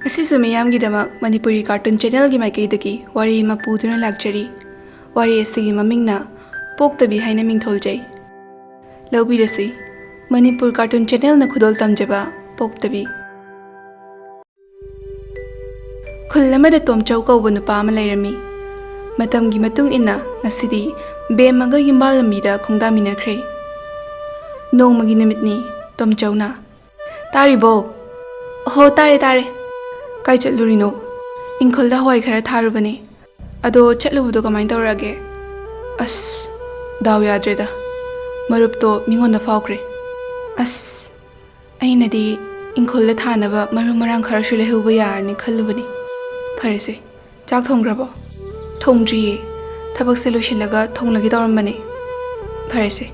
ꯑꯁꯤꯁꯨ ꯃꯤꯌꯥꯝꯒꯤꯗꯃꯛ ꯃꯅꯤꯄꯨꯔꯤ ꯀꯥꯔꯇꯨꯟ ꯆꯦꯅꯦꯜꯒꯤ ꯃꯥꯏꯀꯩꯗꯒꯤ ꯋꯥꯔꯤ ꯑꯃ ꯄꯨꯗꯨꯅ ꯂꯥꯛꯆꯔꯤ꯫ ꯋꯥꯔꯤ ꯑꯁꯤꯒꯤ ꯃꯃꯤꯡꯅ ꯄꯣꯛꯇꯕꯤ ꯍꯥꯏꯅ ꯃꯤꯡꯊꯣꯜꯖꯩ꯫ ꯂꯧꯕꯤꯔꯁꯤ ꯃꯅꯤꯄꯨꯔ ꯀꯥꯔꯇꯨꯟ ꯆꯦꯅꯦꯜꯅ ꯈꯨꯗꯣꯜ ꯇꯝꯖꯕ ꯄꯣꯛꯇꯕꯤ꯫ ꯈꯨꯜ ꯑꯃꯗ ꯇꯣꯝꯆꯧ ꯀꯧꯕ ꯅꯨꯄꯥ ꯑꯃ ꯂꯩꯔꯝꯃꯤ꯫ ꯃꯇꯝꯒꯤ ꯃꯇꯨꯡ ꯏꯟꯅ ꯉꯁꯤꯗꯤ ꯕꯦꯝꯃꯒ ꯌꯨꯝꯕꯥꯜ ꯂꯝꯕꯤꯗ ꯈꯣꯡꯗꯥꯃꯤꯟꯅꯈ꯭ꯔꯦ꯫ ꯅꯣꯡꯃꯒꯤ ꯅꯨꯃꯤꯠꯅꯤ ꯇꯣꯝꯆꯧꯅ "ꯇꯥꯔꯤꯕꯣ?" "ꯑꯍꯣ ꯇꯥꯔꯦ ꯇꯥꯔꯦ꯫ ꯀꯥꯏ ꯆꯠꯂꯨꯔꯤꯅꯣ?" "ꯏꯪꯈꯣꯜꯗ ꯍꯋꯥꯏ ꯈꯔ ꯊꯥꯔꯨꯕꯅꯦ꯫ ꯑꯗꯣ ꯆꯠꯂꯨꯕꯗꯣ ꯀꯃꯥꯏꯅ ꯇꯧꯔꯛꯑꯒꯦ?" "ꯑꯁ ꯗꯥꯎ ꯌꯥꯗ꯭ꯔꯦꯗ, ꯃꯔꯨꯞꯇꯣ ꯃꯤꯉꯣꯟꯗ ꯐꯥꯎꯈ꯭ꯔꯦ." "ꯑꯁ ꯑꯩꯅꯗꯤ ꯏꯪꯈꯣꯜꯗ ꯊꯥꯅꯕ ꯃꯔꯨ ꯃꯔꯥꯡ ꯈꯔꯁꯨ ꯂꯩꯍꯧꯕ ꯌꯥꯔꯅꯤ ꯈꯜꯂꯨꯕꯅꯤ꯫ ꯐꯔꯦꯁꯦ, ꯆꯥꯛ ꯊꯣꯡꯈ꯭ꯔꯕꯣ?" "ꯊꯣꯡꯗ꯭ꯔꯤꯌꯦ, ꯊꯕꯛꯁꯦ ꯂꯣꯏꯁꯤꯜꯂꯒ ꯊꯣꯡꯂꯒꯦ ꯇꯧꯔꯝꯕꯅꯦ." "ꯐꯔꯦꯁꯦ,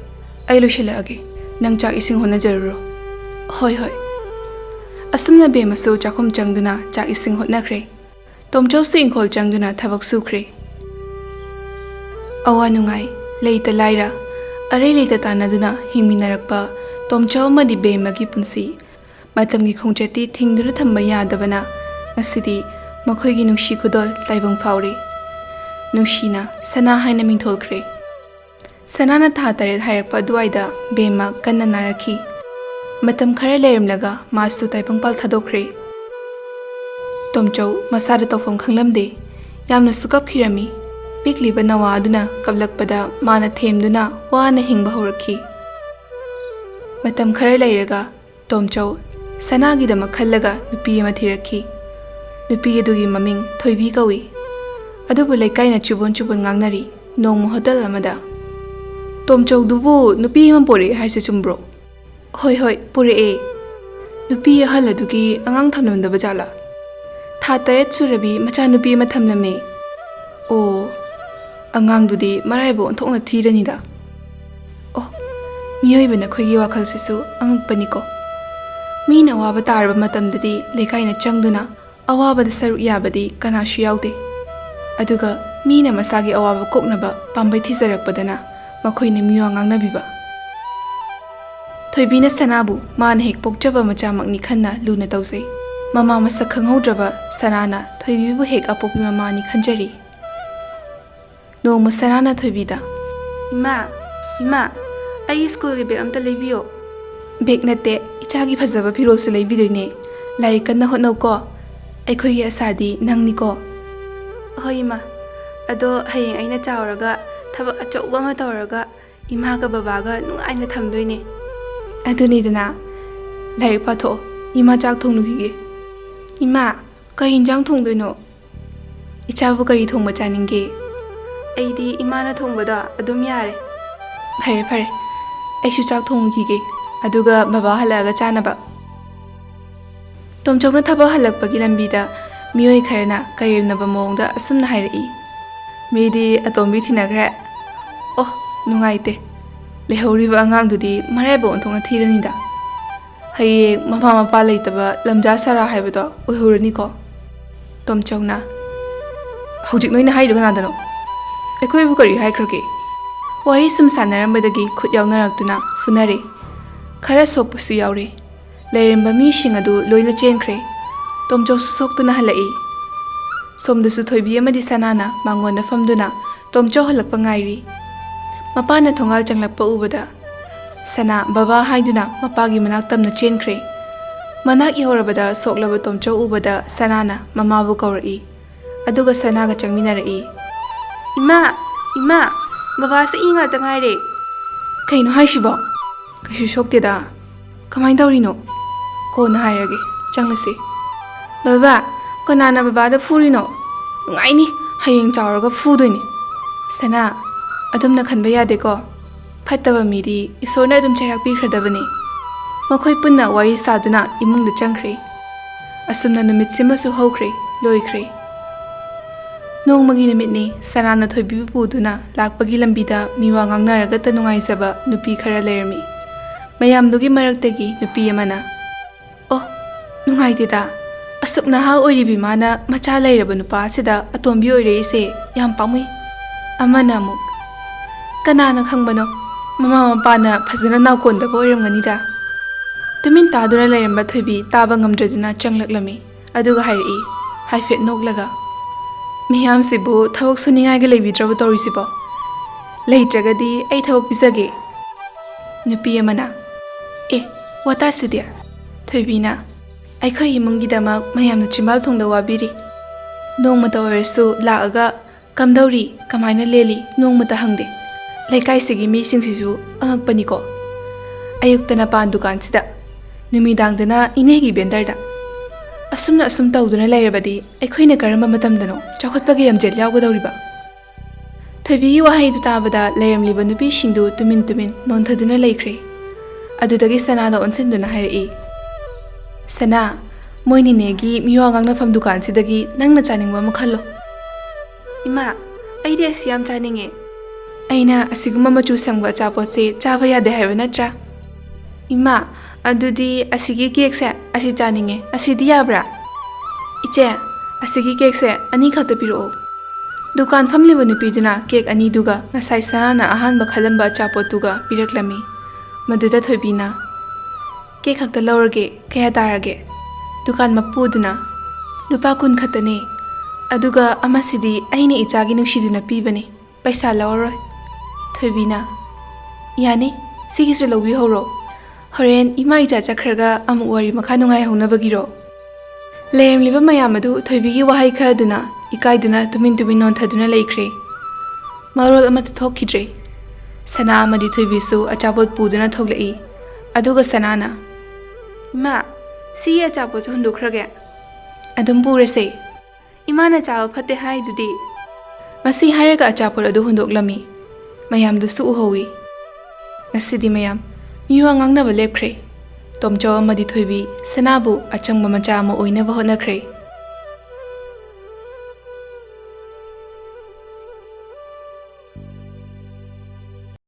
ꯑꯩ ꯂꯣꯏꯁꯤꯜꯂꯛꯑꯒꯦ, ꯅꯪ ꯆꯥꯛ ꯏꯁꯤꯡ ꯍꯣꯠꯅꯖꯔꯨꯔꯣ." "ꯍꯣꯏ ꯍꯣꯏ." ꯑꯁꯨꯝꯅ ꯕꯦꯝꯃꯁꯨ ꯆꯥꯛꯈꯨꯝ ꯆꯪꯗꯨꯅ ꯆꯥꯛ ꯏꯁꯤꯡ ꯍꯣꯠꯅꯈ꯭ꯔꯦ꯫ ꯇꯣꯝꯆꯧꯁꯨ ꯏꯪꯈꯣꯜ ꯆꯪꯗꯨꯅ ꯊꯕꯛ ꯁꯨꯈ꯭ꯔꯦ꯫ ꯑꯋꯥ ꯅꯨꯡꯉꯥꯏ, ꯂꯩꯇ ꯂꯥꯏꯔ, ꯑꯔꯩ ꯂꯩꯇ ꯇꯥꯟꯅꯗꯨꯅ ꯍꯤꯡꯃꯤꯟꯅꯔꯛꯄ ꯇꯣꯝꯆꯧ ꯑꯃꯗꯤ ꯕꯦꯝꯃꯒꯤ ꯄꯨꯟꯁꯤ ꯃꯇꯝꯒꯤ ꯈꯣꯡꯆꯠꯇꯤ ꯊꯤꯡꯗꯨꯅ ꯊꯝꯕ ꯌꯥꯗꯕꯅ ꯉꯁꯤꯗꯤ ꯃꯈꯣꯏꯒꯤ ꯅꯨꯡꯁꯤ ꯈꯨꯗꯣꯜ ꯇꯥꯏꯕꯪ ꯐꯥꯎꯔꯦ꯫ ꯅꯨꯡꯁꯤꯅ ꯁꯅꯥ ꯍꯥꯏꯅ ꯃꯤꯡꯊꯣꯜꯈ꯭ꯔꯦ꯫ ꯁꯅꯥꯅ ꯊꯥ 8 ꯍꯥꯏꯔꯛꯄ ꯑꯗꯨꯋꯥꯏꯗ ꯕꯦꯝꯃ ꯀꯟꯅ ꯅꯥꯔꯛꯈꯤ꯫ ꯃꯇꯝ ꯈꯔ ꯂꯩꯔꯝꯂꯒ ꯃꯥꯁꯨ ꯇꯥꯏꯕꯪꯄꯥꯜ ꯊꯥꯗꯣꯛꯈ꯭ꯔꯦ꯫ ꯇꯣꯝꯆꯧ ꯃꯁꯥꯗ ꯇꯧꯐꯝ ꯈꯪꯂꯝꯗꯦ, ꯌꯥꯝꯅꯁꯨ ꯀꯞꯈꯤꯔꯝꯃꯤ꯫ ꯄꯤꯛꯂꯤꯕ ꯅꯋꯥ ꯑꯗꯨꯅ ꯀꯞꯂꯛꯄꯗ ꯃꯥꯅ ꯊꯦꯝꯗꯨꯅ ꯋꯥꯅ ꯍꯤꯡꯕ ꯍꯧꯔꯛꯈꯤ꯫ ꯃꯇꯝ ꯈꯔ ꯂꯩꯔꯒ ꯇꯣꯝꯆꯧ ꯁꯅꯥꯒꯤꯗꯃꯛ ꯈꯜꯂꯒ ꯅꯨꯄꯤ ꯑꯃ ꯊꯤꯔꯛꯈꯤ꯫ ꯅꯨꯄꯤ ꯑꯗꯨꯒꯤ ꯃꯃꯤꯡ ꯊꯣꯏꯕꯤ ꯀꯧꯏ꯫ ꯑꯗꯨꯕꯨ ꯂꯩꯀꯥꯏꯅ ꯆꯨꯕꯣꯟ ꯆꯨꯕꯣꯟ ꯉꯥꯡꯅꯔꯤ ꯅꯣꯡꯃ ꯍꯣꯇꯦꯜ ꯑꯃꯗ꯫ "ꯇꯣꯝꯆꯧꯗꯨꯕꯨ ꯅꯨꯄꯤ ꯑꯃ ꯄꯣꯔꯛꯑꯦ ꯍꯥꯏꯁꯦ ꯆꯨꯝꯕ꯭ꯔꯣ?" "ꯍꯣꯏ ꯍꯣꯏ ꯄꯨꯔꯛꯑꯦ." "ꯅꯨꯄꯤ ꯑꯍꯜ ꯑꯗꯨꯒꯤ ꯑꯉꯥꯡ ꯊꯝꯂꯝꯗꯕ ꯖꯥꯠꯂꯥ?" "ꯊꯥ 8 ꯁꯨꯔꯕꯤ ꯃꯆꯥꯅꯨꯄꯤ ꯑꯃ ꯊꯝꯂꯝꯃꯦ." "ꯑꯣ, ꯑꯉꯥꯡꯗꯨꯗꯤ ꯃꯔꯥꯏꯕꯛ ꯑꯣꯟꯊꯣꯛꯅ ꯊꯤꯔꯅꯤꯗ." "ꯑꯣ, ꯃꯤꯑꯣꯏꯕꯅ ꯑꯩꯈꯣꯏꯒꯤ ꯋꯥꯈꯜꯁꯤꯁꯨ ꯑꯉꯛꯄꯅꯤꯀꯣ꯫ ꯃꯤꯅ ꯑꯋꯥꯕ ꯇꯥꯔꯕ ꯃꯇꯝꯗꯗꯤ ꯂꯩꯀꯥꯏꯅ ꯆꯪꯗꯨꯅ ꯑꯋꯥꯕꯗ ꯁꯔꯨꯛ ꯌꯥꯕꯗꯤ ꯀꯅꯥꯁꯨ ꯌꯥꯎꯗꯦ꯫ ꯑꯗꯨꯒꯃꯤꯅ ꯃꯁꯥꯒꯤ ꯑꯋꯥꯕ ꯀꯣꯛꯅꯕ ꯄꯥꯝꯕꯩ ꯊꯤꯖꯔꯛꯄꯗꯅ ꯃꯈꯣꯏꯅ ꯃꯤꯋꯥ ꯉꯥꯡꯅꯕꯤꯕ." ꯊꯣꯏꯕꯤꯅ ꯁꯅꯥꯕꯨ ꯃꯥꯅ ꯍꯦꯛ ꯄꯣꯛꯆꯕ ꯃꯆꯥꯃꯛꯅꯤ ꯈꯟꯅ ꯂꯨꯅ ꯇꯧꯖꯩ꯫ ꯃꯃꯥ ꯃꯁꯛ ꯈꯪꯍꯧꯗ꯭ꯔꯕ ꯁꯅꯥꯅ ꯊꯣꯏꯕꯤꯕꯨ ꯍꯦꯛ ꯑꯄꯣꯛꯄꯤ ꯃꯃꯥꯅꯤ ꯈꯟꯖꯔꯤ꯫ ꯅꯣꯡꯃ ꯁꯅꯥꯅ ꯊꯣꯏꯕꯤꯗ "ꯏꯃꯥ, ꯏꯃꯥ, ꯑꯩ ꯁ꯭ꯀꯨꯜꯒꯤ ꯕꯦꯒ ꯑꯝꯇ ꯂꯩꯕꯤꯌꯣ." "ꯕꯦꯒ ꯅꯠꯇꯦ, ꯏꯆꯥꯒꯤ ꯐꯖꯕ ꯐꯤꯔꯣꯜꯁꯨ ꯂꯩꯕꯤꯗꯣꯏꯅꯦ꯫ ꯂꯥꯏꯔꯤꯛ ꯀꯟꯅ ꯍꯣꯠꯅꯧꯀꯣ, ꯑꯩꯈꯣꯏꯒꯤ ꯑꯁꯥꯗꯤ ꯅꯪꯅꯤꯀꯣ." "ꯍꯣꯏ ꯏꯃꯥ, ꯑꯗꯣ ꯍꯌꯦꯡ ꯑꯩꯅ ꯆꯥꯎꯔꯒ ꯊꯕꯛ ꯑꯆꯧꯕ ꯑꯃ ꯇꯧꯔꯒ ꯏꯃꯥꯒ ꯕꯕꯥꯒ ꯅꯨꯡꯉꯥꯏꯅ ꯊꯝꯗꯣꯏꯅꯦ." "ꯑꯗꯨꯅꯤꯗꯅ, ꯂꯥꯏꯔꯤꯛ ꯄꯥꯊꯣꯛꯑꯣ, ꯏꯃꯥ ꯆꯥꯛ ꯊꯣꯡꯂꯨꯈꯤꯒꯦ." "ꯏꯃꯥ, ꯀꯩ ꯌꯦꯟꯖꯥꯡ ꯊꯣꯡꯗꯣꯏꯅꯣ?" "ꯏꯆꯥꯕꯨ ꯀꯔꯤ ꯊꯣꯡꯕ ꯆꯥꯅꯤꯡꯒꯦ?" "ꯑꯩꯗꯤ ꯏꯃꯥꯅ ꯊꯣꯡꯕꯗꯣ ꯑꯗꯨꯝ ꯌꯥꯔꯦ." "ꯐꯔꯦ ꯐꯔꯦ, ꯑꯩꯁꯨ ꯆꯥꯛ ꯊꯣꯡꯈꯤꯒꯦ, ꯑꯗꯨꯒ ꯕꯕꯥ ꯍꯜꯂꯛꯑꯒ ꯆꯥꯅꯕ." ꯇꯣꯝꯆꯧꯅ ꯊꯕꯛ ꯍꯜꯂꯛꯄꯒꯤ ꯂꯝꯕꯤꯗ ꯃꯤꯑꯣꯏ ꯈꯔꯅ ꯀꯔꯦꯝꯅꯕ ꯃꯑꯣꯡꯗ ꯑꯁꯨꯝꯅ ꯍꯥꯏꯔꯛꯏ꯫ "ꯃꯤꯗꯤ ꯑꯇꯣꯝꯕꯤ ꯊꯤꯅꯈ꯭ꯔꯦ? ꯑꯣ, ꯅꯨꯡꯉꯥꯏꯇꯦ, ꯂꯩꯍꯧꯔꯤꯕ ꯑꯉꯥꯡꯗꯨꯗꯤ ꯃꯔꯥꯏꯕꯛ ꯑꯣꯟꯊꯣꯛꯅ ꯊꯤꯔꯅꯤꯗ. ꯍꯌꯦꯡ ꯃꯃꯥ ꯃꯄꯥ ꯂꯩꯇꯕ ꯂꯝꯖꯥ ꯁꯔꯥ ꯍꯥꯏꯕꯗꯣ ꯑꯣꯏꯍꯧꯔꯅꯤꯀꯣ." ꯇꯣꯝꯆꯧꯅ "ꯍꯧꯖꯤꯛ ꯅꯣꯏꯅ ꯍꯥꯏꯔꯤꯗꯣ ꯀꯅꯥꯗꯅꯣ? ꯑꯩꯈꯣꯏꯕꯨ ꯀꯔꯤ ꯍꯥꯏꯈ꯭ꯔꯒꯦ?" ꯋꯥꯔꯤ ꯁꯨꯝ ꯁꯥꯟꯅꯔꯝꯕꯗꯒꯤ ꯈꯨꯠ ꯌꯥꯎꯅꯔꯛꯇꯨꯅ ꯐꯨꯅꯔꯦ꯫ ꯈꯔ ꯁꯣꯛꯄꯁꯨ ꯌꯥꯎꯔꯦ꯫ ꯂꯩꯔꯝꯕ ꯃꯤꯁꯤꯡ ꯑꯗꯨ ꯂꯣꯏꯅ ꯆꯦꯟꯈ꯭ꯔꯦ꯫ ꯇꯣꯝꯆꯧꯁꯨ ꯁꯣꯛꯇꯨꯅ ꯍꯜꯂꯛꯏ꯫ ꯁꯣꯝꯗꯁꯨ ꯊꯣꯏꯕꯤ ꯑꯃꯗꯤ ꯁꯅꯥꯅ ꯃꯥꯡꯒꯣꯟꯗ ꯐꯝꯗꯨꯅ ꯇꯣꯝꯆꯧ ꯍꯜꯂꯛꯄ ꯉꯥꯏꯔꯤ꯫ ꯃꯄꯥꯅ ꯊꯣꯡꯒꯥꯜ ꯆꯪꯂꯛꯄ ꯎꯕꯗ ꯁꯅꯥ ꯕꯕꯥ ꯍꯥꯏꯗꯨꯅ ꯃꯄꯥꯒꯤ ꯃꯅꯥꯛ ꯇꯝꯅ ꯆꯦꯟꯈ꯭ꯔꯦ꯫ ꯃꯅꯥꯛ ꯌꯧꯔꯕꯗ ꯁꯣꯛꯂꯕ ꯇꯣꯝꯆꯧ ꯎꯕꯗ ꯁꯅꯥꯅ ꯃꯃꯥꯕꯨ ꯀꯧꯔꯛꯏ꯫ ꯑꯗꯨꯒ ꯁꯅꯥꯒ ꯆꯪꯃꯤꯟꯅꯔꯛꯏ꯫ "ꯏꯃꯥ, ꯏꯃꯥ, ꯕꯕꯥꯁꯦ ꯏ ꯉꯥꯛꯇ ꯉꯥꯏꯔꯦ." "ꯀꯩꯅꯣ ꯍꯥꯏꯁꯤꯕꯣ? ꯀꯩꯁꯨ ꯁꯣꯛꯇꯦꯗ. ꯀꯃꯥꯏꯅ ꯇꯧꯔꯤꯅꯣ?" "ꯀꯣꯟꯅ ꯍꯥꯏꯔꯒꯦ, ꯆꯪꯂꯁꯤ." "ꯕꯕꯥ, ꯀꯅꯥꯅ ꯕꯕꯥꯗ ꯐꯨꯔꯤꯅꯣ?" "ꯅꯨꯡꯉꯥꯏꯅꯤ, ꯍꯌꯦꯡ ꯆꯥꯎꯔꯒ ꯐꯨꯗꯣꯏꯅꯤ." "ꯁꯅꯥ, ꯑꯗꯨꯝꯅ ꯈꯟꯕ ꯌꯥꯗꯦꯀꯣ. ꯐꯠꯇꯕ ꯃꯤꯗꯤ ꯏꯁꯣꯔꯅ ꯑꯗꯨꯝ ꯆꯩꯔꯥꯛ ꯄꯤꯈ꯭ꯔꯗꯕꯅꯤ." ꯃꯈꯣꯏ ꯄꯨꯟꯅ ꯋꯥꯔꯤ ꯁꯥꯗꯨꯅ ꯏꯃꯨꯡꯗ ꯆꯪꯈ꯭ꯔꯦ꯫ ꯑꯁꯨꯝꯅ ꯅꯨꯃꯤꯠꯁꯤꯃꯁꯨ ꯍꯧꯈ꯭ꯔꯦ, ꯂꯣꯏꯈ꯭ꯔꯦ꯫ ꯅꯣꯡꯃꯒꯤ ꯅꯨꯃꯤꯠꯅꯤ ꯁꯅꯥꯅ ꯊꯣꯏꯕꯤꯕꯨ ꯄꯨꯗꯨꯅ ꯂꯥꯛꯄꯒꯤ ꯂꯝꯕꯤꯗ ꯃꯤꯋꯥ ꯉꯥꯡꯅꯔꯒꯇ ꯅꯨꯡꯉꯥꯏꯖꯕ ꯅꯨꯄꯤ ꯈꯔ ꯂꯩꯔꯝꯃꯤ꯫ ꯃꯌꯥꯝꯗꯨꯒꯤ ꯃꯔꯛꯇꯒꯤ ꯅꯨꯄꯤ ꯑꯃꯅ "ꯑꯣ, ꯅꯨꯡꯉꯥꯏꯇꯦꯗ, ꯑꯁꯨꯛ ꯅꯍꯥ ꯑꯣꯏꯔꯤꯕꯤ ꯃꯥꯅ ꯃꯆꯥ ꯂꯩꯔꯕ ꯅꯨꯄꯥ ꯑꯁꯤꯗ ꯑꯇꯣꯝꯕꯤ ꯑꯣꯏꯔꯛꯏꯁꯦ ꯌꯥꯝ ꯄꯥꯝꯃꯨꯏ." ꯑꯃꯅ ꯑꯃꯨꯛ "ꯀꯅꯥꯅ ꯈꯪꯕꯅꯣ, ꯃꯃꯥ ꯃꯄꯥꯅ ꯐꯖꯅ ꯅꯥꯎꯀꯣꯟꯗꯕ ꯑꯣꯏꯔꯝꯒꯅꯤꯗ." ꯇꯨꯃꯤꯟ ꯇꯥꯗꯨꯅ ꯂꯩꯔꯝꯕ ꯊꯣꯏꯕꯤ ꯇꯥꯕ ꯉꯝꯗ꯭ꯔꯗꯨꯅ ꯆꯪꯂꯛꯂꯝꯃꯤ꯫ ꯑꯗꯨꯒ ꯍꯥꯏꯔꯛꯏ ꯍꯥꯏꯐꯦꯠ ꯅꯣꯛꯂꯒ ꯃꯤꯌꯥꯝꯁꯤꯕꯨ ꯊꯕꯛ ꯁꯨꯅꯤꯡꯉꯥꯏꯒ ꯂꯩꯕꯤꯗ꯭ꯔꯕ ꯇꯧꯔꯤꯁꯤꯕꯣ ꯂꯩꯇ꯭ꯔꯒꯗꯤ ꯑꯩ ꯊꯕꯛ ꯄꯤꯖꯒꯦ ꯅꯨꯄꯤ ꯑꯃꯅ ꯑꯦ ꯋꯥꯇꯥꯁꯤꯗꯤ ꯊꯣꯏꯕꯤꯅ ꯑꯩꯈꯣꯏ ꯏꯃꯨꯡꯒꯤꯗꯃꯛ ꯃꯌꯥꯝꯅ ꯆꯤꯝꯕꯥꯜ ꯊꯣꯡꯗ ꯋꯥꯕꯤꯔꯤ ꯅꯣꯡꯃꯇ ꯑꯣꯏꯔꯁꯨ ꯂꯥꯛꯑꯒ ꯀꯝꯗꯧꯔꯤ ꯀꯃꯥꯏꯅ ꯂꯦꯜꯂꯤ ꯅꯣꯡꯃꯇ ꯍꯪꯗꯦ ꯂꯩꯀꯥꯏꯁꯤꯒꯤ ꯃꯤꯁꯤꯡꯁꯤꯁꯨ ꯑꯉꯛꯄꯅꯤꯀꯣ ꯑꯌꯨꯛꯇꯅ ꯄꯥꯟ ꯗꯨꯀꯥꯟꯁꯤꯗ ꯅꯨꯃꯤꯗꯥꯡꯗꯅ ꯏꯅꯦꯒꯤ ꯕꯦꯟꯗꯔꯗ ꯑꯁꯨꯝ ꯇꯧꯗꯨꯅ ꯂꯩꯔꯕꯗꯤ ꯑꯩꯈꯣꯏꯅ ꯀꯔꯝꯕ ꯃꯇꯝꯗꯅꯣ ꯆꯥꯎꯈꯠꯄꯒꯤ ꯂꯝꯖꯦꯜ ꯌꯥꯎꯒꯗꯧꯔꯤꯕ ꯊꯣꯏꯕꯤꯒꯤ ꯋꯥꯍꯩꯗꯨ ꯇꯥꯕꯗ ꯂꯩꯔꯝꯂꯤꯕ ꯅꯨꯄꯤꯁꯤꯡꯗꯨ ꯇꯨꯃꯤꯟ ꯅꯣꯟꯊꯗꯨꯅ ꯂꯩꯈ꯭ꯔꯦ ꯑꯗꯨꯗꯒꯤ ꯁꯅꯥꯅ ꯑꯣꯟꯁꯤꯟꯗꯨꯅ ꯍꯥꯏꯔꯛꯏ ꯁꯅꯥ ꯃꯣꯏꯅꯤꯅꯦꯒꯤ ꯃꯤꯋꯥ ꯉꯥꯡꯅꯐꯝ ꯗꯨꯀꯥꯟꯁꯤꯗꯒꯤ ꯅꯪꯅ ꯆꯥꯅꯤꯡꯕ ꯑꯃ ꯈꯜꯂꯣ ꯏꯃꯥ ꯑꯩꯗꯤ ꯑꯁꯤ ꯌꯥꯝ ꯆꯥꯅꯤꯡꯉꯦ ꯑꯩꯅ ꯑꯁꯤꯒꯨꯝꯕ ꯃꯆꯨ ꯁꯪꯕ ꯑꯆꯥꯄꯣꯠꯁꯦ ꯆꯥꯕ ꯌꯥꯗꯦ ꯍꯥꯏꯕ ꯅꯠꯇ꯭ꯔꯥ ꯏꯃꯥ ꯑꯗꯨꯗꯤ ꯑꯁꯤꯒꯤ ꯀꯦꯛꯁꯦ ꯑꯁꯤ ꯆꯥꯅꯤꯡꯉꯦ ꯑꯁꯤꯗꯤ ꯌꯥꯕ꯭ꯔꯥ ꯏꯆꯦ ꯑꯁꯤꯒꯤ ꯀꯦꯛꯁꯦ 2 ꯈꯛꯇ ꯄꯤꯔꯛꯑꯣ ꯗꯨꯀꯥꯟ ꯐꯝꯂꯤꯕ ꯅꯨꯄꯤꯗꯨꯅ ꯀꯦꯛ 2ꯗꯨꯒ ꯉꯁꯥꯏ ꯁꯅꯥꯅ ꯑꯍꯥꯟꯕ ꯈꯜꯂꯝꯕ ꯑꯆꯥꯄꯣꯠꯇꯨꯒ ꯄꯤꯔꯛꯂꯝꯃꯤ ꯃꯗꯨꯗ ꯊꯣꯏꯕꯤꯅ ꯀꯦꯛ ꯈꯛꯇ ꯂꯧꯔꯒꯦ ꯀꯌꯥ ꯇꯥꯔꯒꯦ ꯗꯨꯀꯥꯟ ꯃꯄꯨꯗꯨꯅ ꯂꯨꯄꯥ 10 ꯈꯛꯇꯅꯦ ꯑꯗꯨꯒ ꯑꯃꯁꯤꯗꯤ ꯑꯩꯅ ꯏꯆꯥꯒꯤ ꯅꯨꯡꯁꯤꯗꯨꯅ ꯄꯤꯕꯅꯦ ꯄꯩꯁꯥ ꯂꯧꯔꯔꯣꯏ ꯊꯣꯏꯕꯤꯅ ꯌꯥꯅꯤ ꯁꯤꯒꯤꯁꯨ ꯂꯧꯕꯤꯍꯧꯔꯣ ꯍꯣꯔꯦꯟ ꯏꯃꯥ ꯏꯆꯥ ꯆꯠꯈ꯭ꯔꯒ ꯑꯃꯨꯛ ꯋꯥꯔꯤ ꯃꯈꯥ ꯅꯨꯡꯉꯥꯏꯍꯧꯅꯕꯒꯤꯔꯣ ꯂꯩꯔꯝꯂꯤꯕ ꯃꯌꯥꯝ ꯑꯗꯨ ꯊꯣꯏꯕꯤꯒꯤ ꯋꯥꯍꯩ ꯈꯔꯗꯨꯅ ꯏꯀꯥꯏꯗꯨꯅ ꯇꯨꯃꯤꯟ ꯅꯣꯟꯊꯗꯨꯅ ꯂꯩꯈ꯭ꯔꯦ ꯃꯔꯣꯜ ꯑꯃꯠꯇ ꯊꯣꯛꯈꯤꯗ꯭ꯔꯦ ꯁꯅꯥ ꯑꯃꯗꯤ ꯊꯣꯏꯕꯤꯁꯨ ꯑꯆꯥꯄꯣꯠ ꯄꯨꯗꯨꯅ ꯊꯣꯛꯂꯛꯏ ꯑꯗꯨꯒ ꯁꯅꯥꯅ ꯏꯃꯥ ꯁꯤꯒꯤ ꯑꯆꯥꯄꯣꯠꯁꯨ ꯍꯨꯟꯗꯣꯛꯈ꯭ꯔꯒꯦ ꯑꯗꯨꯝ ꯄꯨꯔꯁꯦ ꯏꯃꯥꯅ ꯆꯥꯕ ꯐꯠꯇꯦ ꯍꯥꯏꯗꯨꯗꯤ ꯃꯁꯤ ꯍꯥꯏꯔꯒ ꯑꯆꯥꯄꯣꯠ ꯑꯗꯨ ꯍꯨꯟꯗꯣꯛꯂꯝꯃꯤ ꯃꯌꯥꯝꯗꯨꯁꯨ ꯎꯍꯧꯏ ꯉꯁꯤꯗꯤ ꯃꯌꯥꯝ ꯃꯤꯋꯥ ꯉꯥꯡꯅꯕ ꯂꯦꯞꯈ꯭ꯔꯦ ꯇꯣꯝꯆꯧ ꯑꯃꯗꯤ ꯊꯣꯏꯕꯤ ꯁꯅꯥꯕꯨ ꯑꯆꯪꯕ ꯃꯆꯥ ꯑꯃ ꯑꯣꯏꯅꯕ ꯍꯣꯠꯅꯈ꯭ꯔꯦ